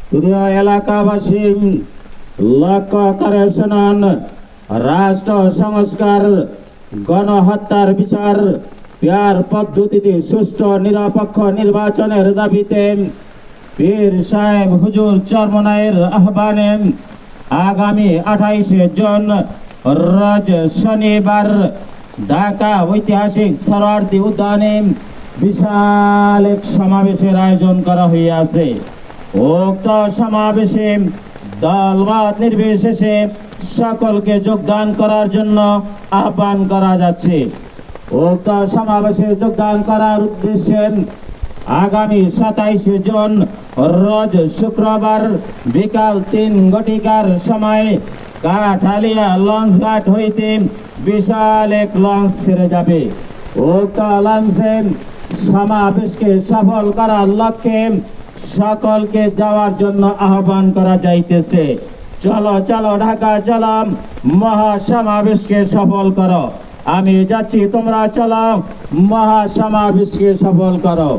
প্রিয় এলাকাবাসী, লক্ষ্য করে শুনুন, রাষ্ট্র সংস্কার, গণহত্যার বিচার, পেয়ার পদ্ধতিতে সুষ্ঠু নিরপেক্ষ নির্বাচনের দাবিতে পীর সাহেব হুজুর চরমনাইয়ের আহ্বানে আগামী 28 জুন রোজ শনিবার ঢাকা ঐতিহাসিক সরোয়ার্দী উদ্যানে বিশাল এক সমাবেশের আয়োজন করা হইয়াছে। উক্ত সমাবেশে দলমত নির্বিশেষে সকলকে যোগদান করার জন্য আহ্বান করা যাচ্ছে। উক্ত সমাবেশে যোগদান করার উদ্দেশ্যে আগামী 27 জুন রোজ শুক্রবার বিকাল 3 ঘটিকার সময় কাঠালিয়া লঞ্চঘাট হইতে বিশাল এক লঞ্চ ছেড়ে যাবে। উক্ত লঞ্চে সমাবেশকে সফল করার লক্ষ্যে সকলকে যাওয়ার জন্য আহ্বান করা যাইতেছে। চলো চলো ঢাকা চলো, মহাসমাবেশকে সফল করো। আমি যাচ্ছি, তোমরা চলো, মহাসমাবেশকে সফল করো।